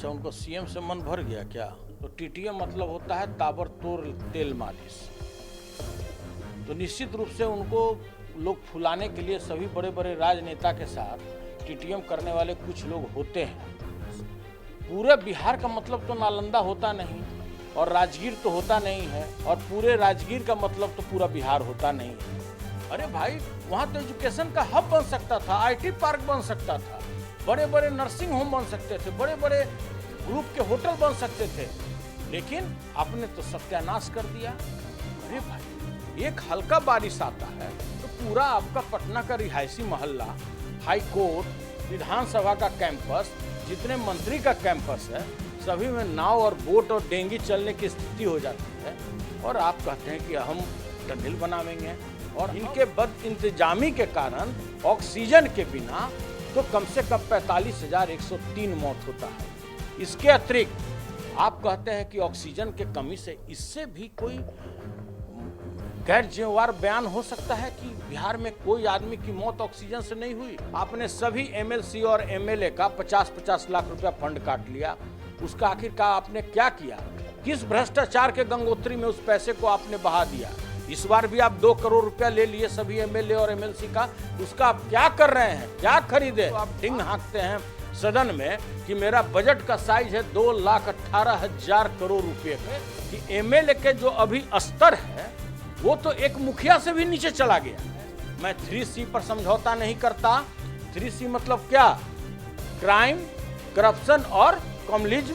अच्छा, उनको सीएम से मन भर गया क्या? तो टीटीएम मतलब होता है ताबड़तोड़ तेल मालिश। तो निश्चित रूप से उनको लोग फुलाने के लिए सभी बड़े बड़े राजनेता के साथ टीटीएम करने वाले कुछ लोग होते हैं। पूरे बिहार का मतलब तो नालंदा होता नहीं और राजगीर तो होता नहीं है, और पूरे राजगीर का मतलब तो पूरा बिहार होता नहीं है। अरे भाई, वहाँ तो एजुकेशन का हब बन सकता था, आईटी पार्क बन सकता था, बड़े बड़े नर्सिंग होम बन सकते थे, बड़े बड़े ग्रुप के होटल बन सकते थे, लेकिन आपने तो सत्यानाश कर दिया। अरे भाई, एक हल्का बारिश आता है तो पूरा आपका पटना का रिहायशी मोहल्ला, हाई कोर्ट, विधानसभा का कैंपस, जितने मंत्री का कैंपस है, सभी में नाव और बोट और डेंगी चलने की स्थिति हो जाती है। और आप कहते हैं कि हम टनल बनावेंगे, और इनके बद इंतजामी के कारण ऑक्सीजन के बिना तो कम से कम 45,103 मौत होता है। इसके अतिरिक्त आप कहते हैं कि ऑक्सीजन के कमी से, इससे भी कोई गैर जिम्मेवार बयान हो सकता है कि बिहार में कोई आदमी की मौत ऑक्सीजन से नहीं हुई? आपने सभी एमएलसी और एमएलए का 50-50 लाख रुपया फंड काट लिया। उसका आखिरकार आपने क्या किया? किस भ्रष्टाचार के गंगोत्री में उस पैसे को आपने बहा दिया? इस बार भी आप 2 करोड़ रुपया ले लिए सभी एमएलए और एमएलसी का, उसका आप क्या कर रहे हैं? क्या खरीदे? तो आप ढिंग हाँकते हैं सदन में कि मेरा बजट का साइज है 2,18,000 करोड़ रुपए के, कि एमएलए के जो अभी स्तर है वो तो एक मुखिया से भी नीचे चला गया। मैं 3C पर समझौता नहीं करता। 3C मतलब क्या? क्राइम, करप्शन और कम्युनिज्म।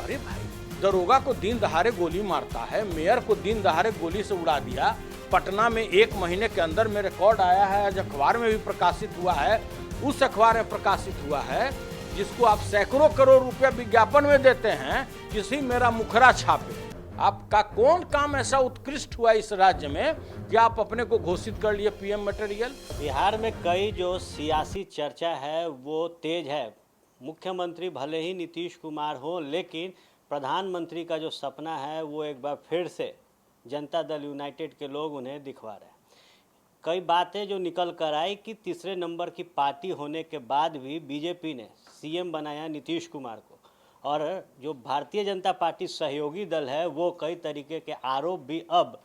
अरे भाई, दरोगा को दिन दहाड़े गोली मारता है, मेयर को दिन दहाड़े गोली से उड़ा दिया। पटना में 1 महीने के अंदर में रिकॉर्ड आया है, आज अखबार में भी प्रकाशित हुआ है, उस अखबार में प्रकाशित हुआ है जिसको आप सैकड़ों करोड़ रुपया विज्ञापन में देते हैं, किसी मेरा मुखरा छापे। आपका कौन काम ऐसा उत्कृष्ट हुआ इस राज्य में कि आप अपने को घोषित कर लिए पीएम मटेरियल? बिहार में कई जो सियासी चर्चा है वो तेज है। मुख्यमंत्री भले ही नीतीश कुमार हो, लेकिन प्रधानमंत्री का जो सपना है वो एक बार फिर से जनता दल यूनाइटेड के लोग उन्हें दिखवा रहे हैं। कई बातें जो निकल कर आई कि तीसरे नंबर की पार्टी होने के बाद भी बीजेपी ने सीएम बनाया नीतीश कुमार को, और जो भारतीय जनता पार्टी सहयोगी दल है वो कई तरीके के आरोप भी अब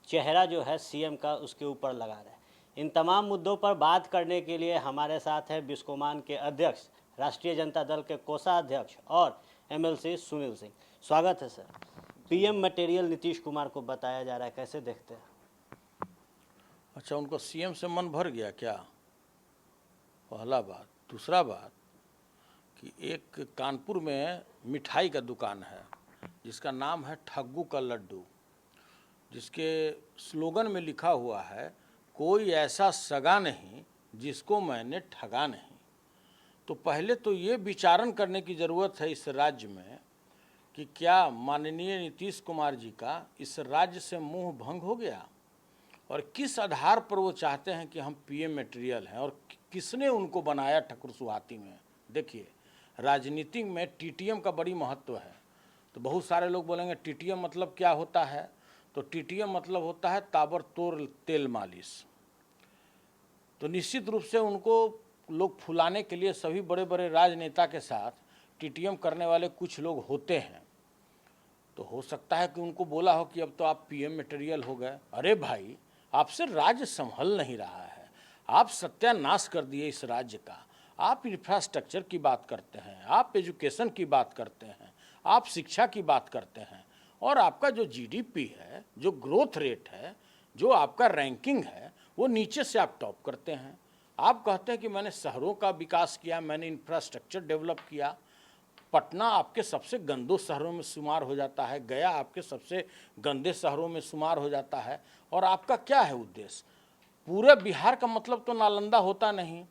चेहरा जो है सीएम का उसके ऊपर लगा रहे हैं। इन तमाम मुद्दों पर बात करने के लिए हमारे साथ है बिस्कोमान के अध्यक्ष, राष्ट्रीय जनता दल के कोषाध्यक्ष और एमएलसी सुनील सिंह। स्वागत है sir. PM material Nitish Kumar को बताया जा रहा है, कैसे देखते हैं? अच्छा, उनको सीएम से मन भर गया क्या? पहला बात। दूसरा बात कि एक कानपुर में मिठाई का दुकान है जिसका नाम है ठग्गू का लड्डू, जिसके स्लोगन में लिखा हुआ है, कोई ऐसा सगा नहीं जिसको मैंने ठगा नहीं। तो पहले तो ये विचारण करने की ज़रूरत है इस राज्य में कि क्या माननीय नीतीश कुमार जी का इस राज्य से मुंह भंग हो गया, और किस आधार पर वो चाहते हैं कि हम पीएम मटेरियल हैं, और किसने उनको बनाया ठकुर सुहाती में। देखिए, राजनीति में टीटीएम का बड़ी महत्व है। तो बहुत सारे लोग बोलेंगे टीटीएम मतलब क्या होता है? तो टीटीएम मतलब होता है ताबड़तोड़ तेल मालिश। तो निश्चित रूप से उनको लोग फुलाने के लिए सभी बड़े बड़े राजनेता के साथ टीटीएम करने वाले कुछ लोग होते हैं। तो हो सकता है कि उनको बोला हो कि अब तो आप पीएम मटेरियल हो गए। अरे भाई, आपसे राज्य संभल नहीं रहा है, आप सत्यानाश कर दिए इस राज्य का। आप इंफ्रास्ट्रक्चर की बात करते हैं, आप एजुकेशन की बात करते हैं, आप शिक्षा की बात करते हैं, और आपका जो जीडीपी है, जो ग्रोथ रेट है, जो आपका रैंकिंग है, वो नीचे से आप टॉप करते हैं। आप कहते हैं कि मैंने शहरों का विकास किया, मैंने इंफ्रास्ट्रक्चर डेवलप किया। पटना आपके सबसे गंदों शहरों में शुमार हो जाता है, गया आपके सबसे गंदे शहरों में शुमार हो जाता है, और आपका क्या है उद्देश्य? पूरे बिहार का मतलब तो नालंदा होता नहीं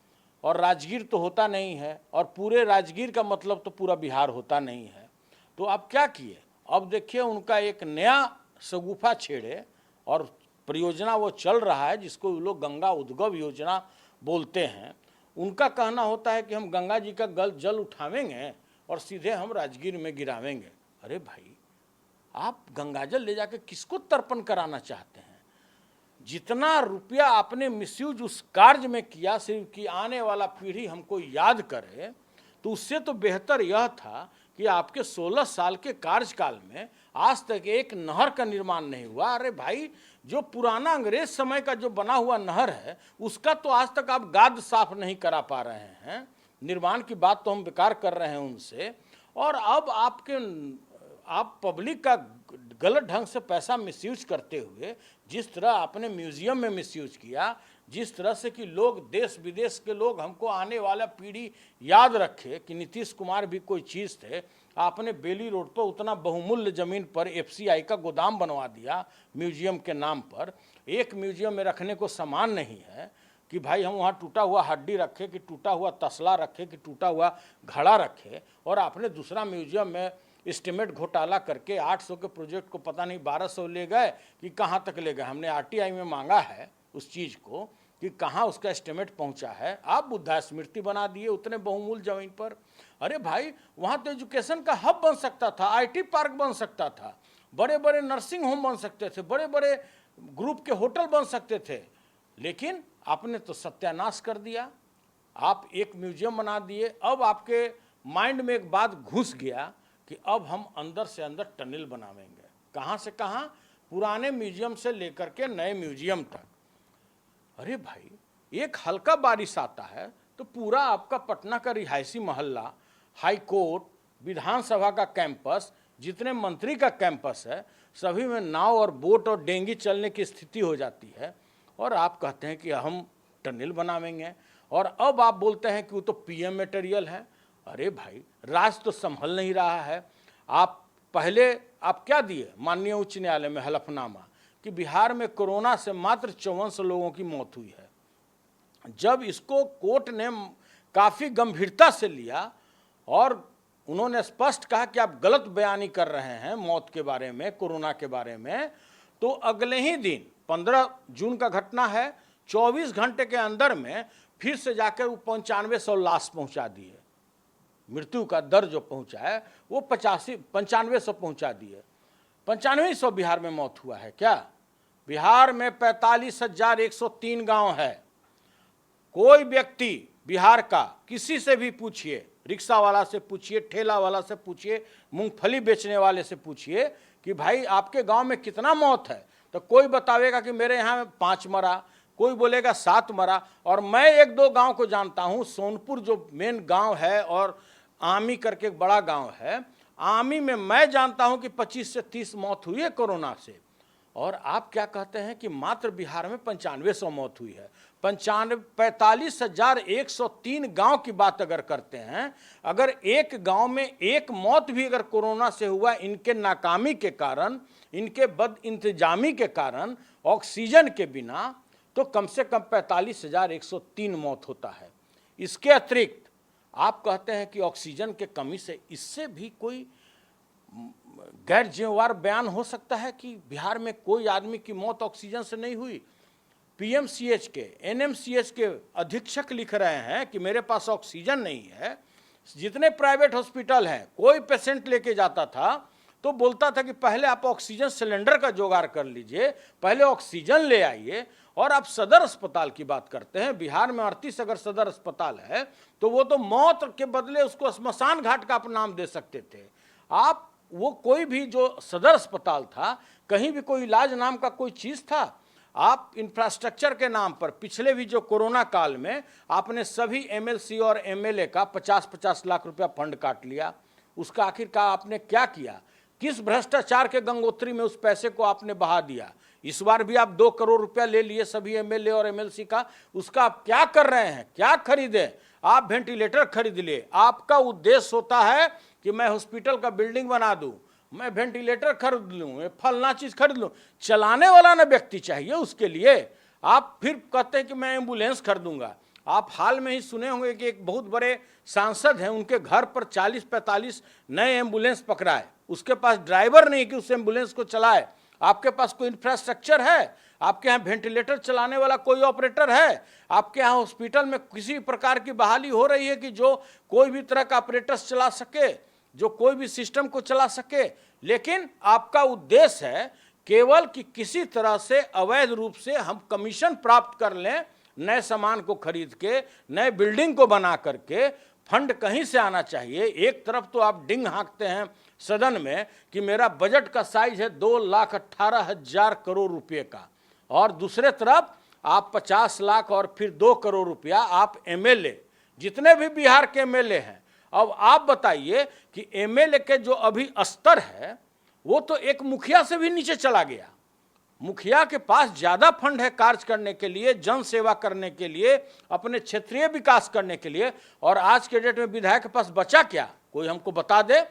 और राजगीर तो होता नहीं है, और पूरे राजगीर का मतलब तो पूरा बिहार होता नहीं है। तो आप क्या किए? अब देखिए, उनका एक नया शगुफा छेड़े और परियोजना वो चल रहा है जिसको वो लोग गंगा उद्गम योजना बोलते हैं। उनका कहना होता है कि हम गंगा जी का जल उठावेंगे और सीधे हम राजगीर में गिरावेंगे। अरे भाई, आप गंगाजल ले जाके किसको तर्पण कराना चाहते हैं? जितना रुपया आपने मिसयूज उस कार्य में किया, सिर्फ कि आने वाला पीढ़ी हमको याद करे, तो उससे तो बेहतर यह था कि आपके 16 साल के कार्यकाल में आज तक एक नहर का निर्माण नहीं हुआ। अरे भाई, जो पुराना अंग्रेज समय का जो बना हुआ नहर है उसका तो आज तक आप गाद साफ नहीं करा पा रहे हैं। निर्माण की बात तो हम बेकार कर रहे हैं उनसे। और अब आप पब्लिक का गलत ढंग से पैसा मिसयूज करते हुए जिस तरह आपने म्यूजियम में मिसयूज किया, जिस तरह से कि लोग देश विदेश के लोग हमको आने वाला पीढ़ी याद रखे कि नीतीश कुमार भी कोई चीज़ थे, आपने बेली रोड पर उतना बहुमूल्य ज़मीन पर एफसीआई का गोदाम बनवा दिया म्यूजियम के नाम पर। एक म्यूजियम में रखने को सामान नहीं है कि भाई हम वहाँ टूटा हुआ हड्डी रखे, कि टूटा हुआ तसला रखे, कि टूटा हुआ घड़ा रखे, और आपने दूसरा म्यूजियम में एस्टिमेट घोटाला करके 800 के प्रोजेक्ट को पता नहीं 1200 ले गए कि कहाँ तक ले गए। हमने आरटीआई में मांगा है उस चीज़ को कि कहाँ उसका एस्टिमेट पहुँचा है। आप बुद्धा स्मृति बना दिए उतने बहुमूल्य जमीन पर। अरे भाई, वहाँ तो एजुकेशन का हब बन सकता था, आईटी पार्क बन सकता था, बड़े बड़े नर्सिंग होम बन सकते थे, बड़े बड़े ग्रुप के होटल बन सकते थे, लेकिन आपने तो सत्यानाश कर दिया। आप एक म्यूजियम बना दिए। अब आपके माइंड में एक बात घुस गया कि अब हम अंदर से अंदर टनल बनावेंगे। कहाँ से कहाँ? पुराने म्यूजियम से लेकर के नए म्यूजियम तक। अरे भाई, एक हल्का बारिश आता है तो पूरा आपका पटना का रिहायशी मोहल्ला, हाई कोर्ट, विधानसभा का कैंपस, जितने मंत्री का कैंपस है, सभी में नाव और बोट और डेंगी चलने की स्थिति हो जाती है। और आप कहते हैं कि हम टनल बनावेंगे, और अब आप बोलते हैं कि वो तो पीएम मटेरियल है। अरे भाई, राज तो संभल नहीं रहा है। आप पहले क्या दिए माननीय उच्च न्यायालय में हलफनामा कि बिहार में कोरोना से मात्र 54 लोगों की मौत हुई है। जब इसको कोर्ट ने काफ़ी गंभीरता से लिया और उन्होंने स्पष्ट कहा कि आप गलत बयानी कर रहे हैं मौत के बारे में, कोरोना के बारे में, तो अगले ही दिन 15 जून का घटना है, 24 घंटे के अंदर में फिर से जाकर वो 9500 लाश पहुंचा दिए। मृत्यु का दर जो पहुंचा है वो 9500 पहुंचा दिए। 9500 बिहार में मौत हुआ है क्या? बिहार में 45,103 गांव है। कोई व्यक्ति बिहार का किसी से भी पूछिए, रिक्शा वाला से पूछिए, ठेला वाला से पूछिए, मूंगफली बेचने वाले से पूछिए कि भाई आपके गांव में कितना मौत है, तो कोई बतावेगा कि मेरे यहाँ 5 मरा, कोई बोलेगा 7 मरा। और मैं 1-2 गांव को जानता हूँ, सोनपुर जो मेन गांव है और आमी करके एक बड़ा गांव है, आमी में मैं जानता हूँ कि 25 से 30 मौत हुई है कोरोना से। और आप क्या कहते हैं कि मात्र बिहार में 9500 मौत हुई है। 45,103 गांव की बात अगर करते हैं, अगर एक गांव में एक मौत भी अगर कोरोना से हुआ इनके नाकामी के कारण, इनके बद इंतजामी के कारण, ऑक्सीजन के बिना, तो कम से कम 45,103 मौत होता है। इसके अतिरिक्त आप कहते हैं कि ऑक्सीजन के कमी से, इससे भी कोई गैर जिम्मेवार बयान हो सकता है कि बिहार में कोई आदमी की मौत ऑक्सीजन से नहीं हुई? पीएमसीएच के, एनएमसीएच के अधीक्षक लिख रहे हैं कि मेरे पास ऑक्सीजन नहीं है। जितने प्राइवेट हॉस्पिटल हैं, कोई पेशेंट लेके जाता था तो बोलता था कि पहले आप ऑक्सीजन सिलेंडर का जुगाड़ कर लीजिए, पहले ऑक्सीजन ले आइए। और आप सदर अस्पताल की बात करते हैं, बिहार में 38 अगर सदर अस्पताल है तो वो तो मौत के बदले उसको स्मशान घाट का आप नाम दे सकते थे। आप वो कोई भी जो सदर अस्पताल था, कहीं भी कोई इलाज नाम का कोई चीज़ था? आप इंफ्रास्ट्रक्चर के नाम पर पिछले भी जो कोरोना काल में आपने सभी एमएलसी और एमएलए का 50-50 लाख रुपया फंड काट लिया। उसका आखिरकार आपने क्या किया? किस भ्रष्टाचार के गंगोत्री में उस पैसे को आपने बहा दिया? इस बार भी आप 2 करोड़ रुपया ले लिए सभी एमएलए और एमएलसी का, उसका आप क्या कर रहे हैं? क्या खरीदे? आप वेंटिलेटर खरीद लिए। आपका उद्देश्य होता है कि मैं हॉस्पिटल का बिल्डिंग बना दूं, मैं वेंटिलेटर खरीद लूँ, मैं फलना चीज़ खरीद लूँ। चलाने वाला ना व्यक्ति चाहिए उसके लिए। आप फिर कहते हैं कि मैं एम्बुलेंस खरीदूंगा। आप हाल में ही सुने होंगे कि एक बहुत बड़े सांसद हैं, उनके घर पर 40-45 नए एम्बुलेंस पकड़ाए। उसके पास ड्राइवर नहीं कि उस एम्बुलेंस को चलाए। आपके पास कोई इंफ्रास्ट्रक्चर है? आपके यहाँ वेंटिलेटर चलाने वाला कोई ऑपरेटर है? आपके यहाँ हॉस्पिटल में किसी प्रकार की बहाली हो रही है कि जो कोई भी तरह का ऑपरेटर्स चला सके, जो कोई भी सिस्टम को चला सके? लेकिन आपका उद्देश्य है केवल कि किसी तरह से अवैध रूप से हम कमीशन प्राप्त कर लें, नए सामान को खरीद के, नए बिल्डिंग को बना करके, फंड कहीं से आना चाहिए। एक तरफ तो आप डिंग हाँकते हैं सदन में कि मेरा बजट का साइज है 2,18,000 करोड़ रुपए का, और दूसरे तरफ आप 50 लाख और फिर 2 करोड़ रुपया आप एमएलए, जितने भी बिहार के एमएलए हैं। अब आप बताइए कि एमएलए के जो अभी स्तर है वो तो एक मुखिया से भी नीचे चला गया। मुखिया के पास ज्यादा फंड है कार्य करने के लिए, जन सेवा करने के लिए, अपने क्षेत्रीय विकास करने के लिए, और आज के डेट में विधायक के पास बचा क्या? कोई हमको बता दे,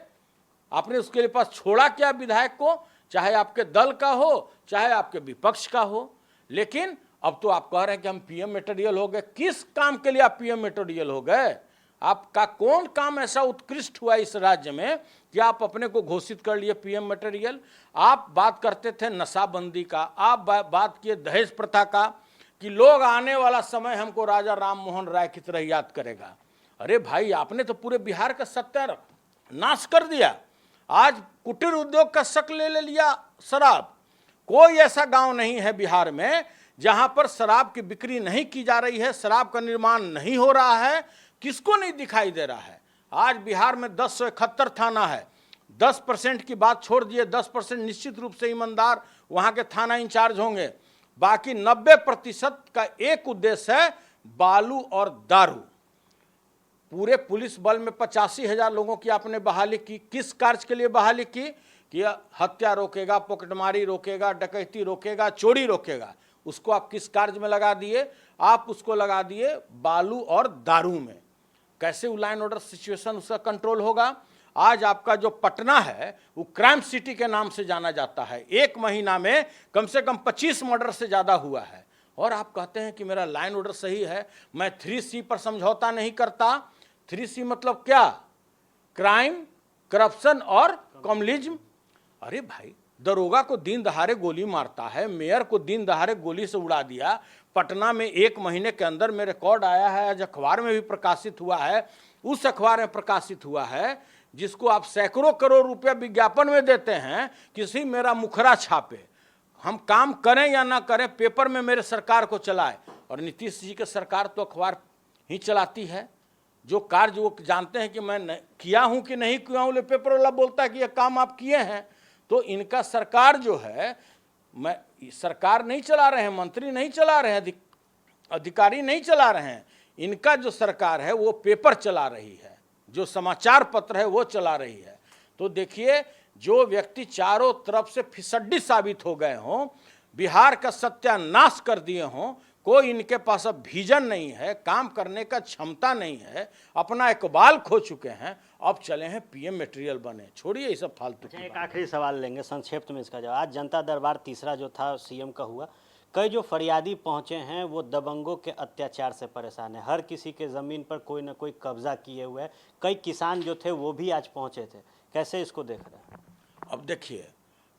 आपने उसके लिए पास छोड़ा क्या विधायक को, चाहे आपके दल का हो चाहे आपके विपक्ष का हो। लेकिन अब तो आप कह रहे हैं कि हम पीएम मटेरियल हो गए। किस काम के लिए आप पीएम मटेरियल हो गए? आपका कौन काम ऐसा उत्कृष्ट हुआ इस राज्य में कि आप अपने को घोषित कर लिए पीएम मटेरियल? आप बात करते थे नशाबंदी का, आप बात किए दहेज प्रथा का, कि लोग आने वाला समय हमको राजा राम मोहन राय की तरह याद करेगा। अरे भाई, आपने तो पूरे बिहार का सत्यानाश कर दिया। आज कुटीर उद्योग का शक्ल ले लिया शराब। कोई ऐसा गांव नहीं है बिहार में जहां पर शराब की बिक्री नहीं की जा रही है, शराब का निर्माण नहीं हो रहा है। किसको नहीं दिखाई दे रहा है? आज बिहार में 1071 थाना है। 10% की बात छोड़ दिए, 10% निश्चित रूप से ईमानदार वहां के थाना इंचार्ज होंगे। बाकी 90% का एक उद्देश्य है बालू और दारू। पूरे पुलिस बल में 85,000 लोगों की आपने बहाली की। किस कार्य के लिए बहाली की? कि हत्या रोकेगा, पॉकेटमारी रोकेगा, डकैती रोकेगा, चोरी रोकेगा। उसको आप किस कार्य में लगा दिए? आप उसको लगा दिए बालू और दारू में। कैसे वो लाइन ऑर्डर सिचुएशन उसका कंट्रोल होगा? आज आपका जो पटना है वो क्राइम सिटी के नाम से जाना जाता है। एक महीना में कम से कम 25 मर्डर से ज़्यादा हुआ है। और आप कहते हैं कि मेरा लाइन ऑर्डर सही है, मैं 3C पर समझौता नहीं करता। 3C मतलब क्या? क्राइम, करप्शन और कम्युनिज्म। अरे भाई, दरोगा को दिन दहाड़े गोली मारता है, मेयर को दिन दहाड़े गोली से उड़ा दिया। पटना में एक महीने के अंदर में रिकॉर्ड आया है, आज अखबार में भी प्रकाशित हुआ है, उस अखबार में प्रकाशित हुआ है जिसको आप सैकड़ों करोड़ रुपया विज्ञापन में देते हैं, किसी मेरा मुखरा छापे, हम काम करें या ना करें, पेपर में मेरे सरकार को चलाए। और नीतीश जी की सरकार तो अखबार ही चलाती है। जो कार्य वो जानते हैं कि मैं किया हूं कि नहीं किया हूं, पेपर वाला बोलता है कि यह काम आप किए हैं। तो इनका सरकार जो है, मैं सरकार नहीं चला रहे हैं, मंत्री नहीं चला रहे हैं, अधिकारी नहीं चला रहे हैं। इनका जो सरकार है वो पेपर चला रही है, जो समाचार पत्र है वो चला रही है। तो देखिए, जो व्यक्ति चारों तरफ से फिसड्डी साबित हो गए हों, बिहार का सत्यानाश कर दिए हों, कोई इनके पास अब विजन नहीं है, काम करने का क्षमता नहीं है, अपना इकबाल खो चुके हैं, अब चले हैं पीएम मटेरियल बने। छोड़िए ये सब फालतू की एक बात। आखिरी सवाल लेंगे संक्षिप्त में इसका जवाब। आज जनता दरबार तीसरा जो था सीएम का हुआ, कई जो फरियादी पहुंचे हैं वो दबंगों के अत्याचार से परेशान है। हर किसी के ज़मीन पर कोई ना कोई कब्जा किए हुए है। कई किसान जो थे वो भी आज पहुंचे थे। कैसे इसको देख रहे हैं? अब देखिए,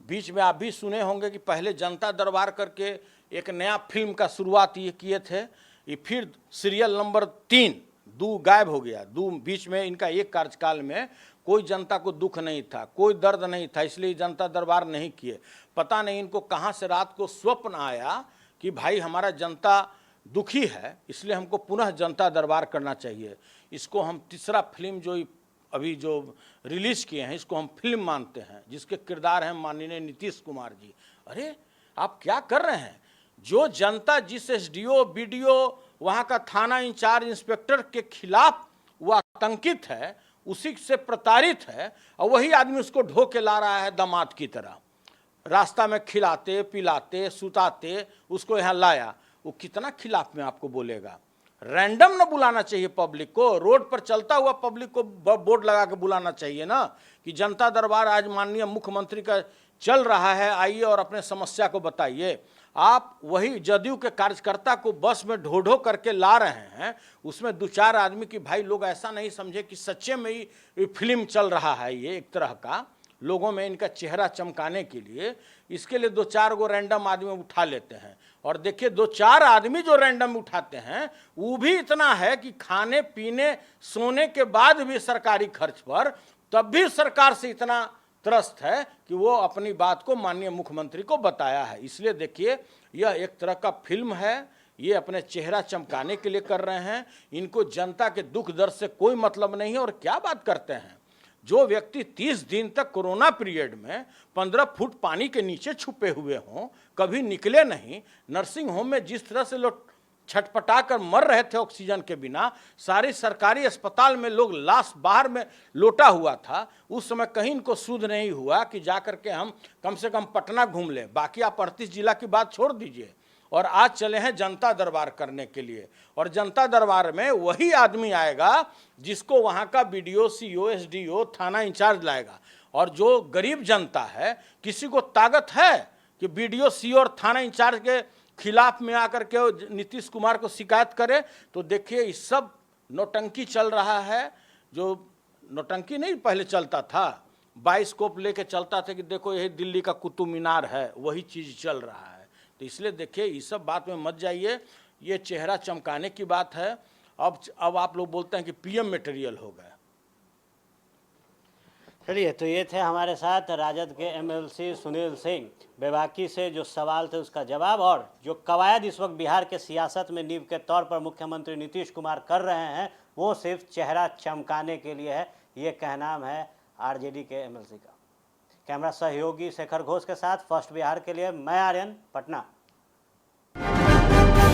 बीच में आप भी सुने होंगे कि पहले जनता दरबार करके एक नया फिल्म का शुरुआत ये किए थे। ये फिर सीरियल नंबर 3 गायब हो गया। बीच में इनका एक कार्यकाल में कोई जनता को दुख नहीं था, कोई दर्द नहीं था, इसलिए जनता दरबार नहीं किए। पता नहीं इनको कहाँ से रात को स्वप्न आया कि भाई हमारा जनता दुखी है, इसलिए हमको पुनः जनता दरबार करना चाहिए। इसको हम तीसरा फिल्म जो अभी जो रिलीज किए हैं, इसको हम फिल्म मानते हैं, जिसके किरदार हैं माननीय नीतीश कुमार जी। अरे आप क्या कर रहे हैं? जो जनता जिस एसडीओ, बीडीओ, वहाँ का थाना इंचार्ज, इंस्पेक्टर के खिलाफ वो आतंकित है, उसी से प्रताड़ित है, और वही आदमी उसको ढो के ला रहा है दामाद की तरह। रास्ता में खिलाते, पिलाते, सुताते उसको यहाँ लाया। वो कितना खिलाफ में आपको बोलेगा? रैंडम ना बुलाना चाहिए पब्लिक को, रोड पर चलता हुआ पब्लिक को बोर्ड लगा के बुलाना चाहिए ना कि जनता दरबार आज माननीय मुख्यमंत्री का चल रहा है, आइए और अपने समस्या को बताइए। आप वही जदयू के कार्यकर्ता को बस में ढो करके ला रहे हैं, उसमें 2-4 आदमी की, भाई लोग ऐसा नहीं समझे कि सच्चे में ही फिल्म चल रहा है। ये एक तरह का लोगों में इनका चेहरा चमकाने के लिए, इसके लिए 2-4 गो रैंडम आदमी उठा लेते हैं। और देखिए 2-4 आदमी जो रैंडम उठाते हैं वो भी इतना है कि खाने पीने सोने के बाद भी सरकारी खर्च पर, तब भी सरकार से इतना त्रस्त है कि वो अपनी बात को माननीय मुख्यमंत्री को बताया है। इसलिए देखिए, यह एक तरह का फिल्म है, ये अपने चेहरा चमकाने के लिए कर रहे हैं। इनको जनता के दुख दर्द से कोई मतलब नहीं है। और क्या बात करते हैं, जो व्यक्ति 30 दिन तक कोरोना पीरियड में 15 फुट पानी के नीचे छुपे हुए हों, कभी निकले नहीं, नर्सिंग होम में जिस तरह से लोग छटपटा कर मर रहे थे ऑक्सीजन के बिना, सारी सरकारी अस्पताल में लोग लाश बाहर में लोटा हुआ था, उस समय कहीं इनको सुध नहीं हुआ कि जाकर के हम कम से कम पटना घूम लें। बाकी आप 38 जिला की बात छोड़ दीजिए, और आज चले हैं जनता दरबार करने के लिए। और जनता दरबार में वही आदमी आएगा जिसको वहाँ का बीडीओ, सीओ, एसडीओ, थाना इंचार्ज लाएगा। और जो गरीब जनता है, किसी को ताकत है कि बीडीओ, सीओ और थाना इंचार्ज के खिलाफ में आकर के नीतीश कुमार को शिकायत करे? तो देखिए, इस सब नौटंकी चल रहा है। जो नौटंकी नहीं पहले चलता था, बाइस्कोप लेके चलता था कि देखो यही दिल्ली का कुतुब मीनार है, वही चीज़ चल रहा है। तो इसलिए देखिए, इस सब बात में मत जाइए, ये चेहरा चमकाने की बात है। अब आप लोग बोलते हैं कि पीएम मटेरियल हो गए। चलिए, तो ये थे हमारे साथ राजद के एमएलसी सुनील सिंह। बेबाकी से जो सवाल थे उसका जवाब, और जो कवायद इस वक्त बिहार के सियासत में नींव के तौर पर मुख्यमंत्री नीतीश कुमार कर रहे हैं, वो सिर्फ चेहरा चमकाने के लिए है, ये कहनाम है आरजेडी के एमएलसी का। कैमरा सहयोगी शेखर घोष के साथ फर्स्ट बिहार के लिए मैं आर्यन, पटना।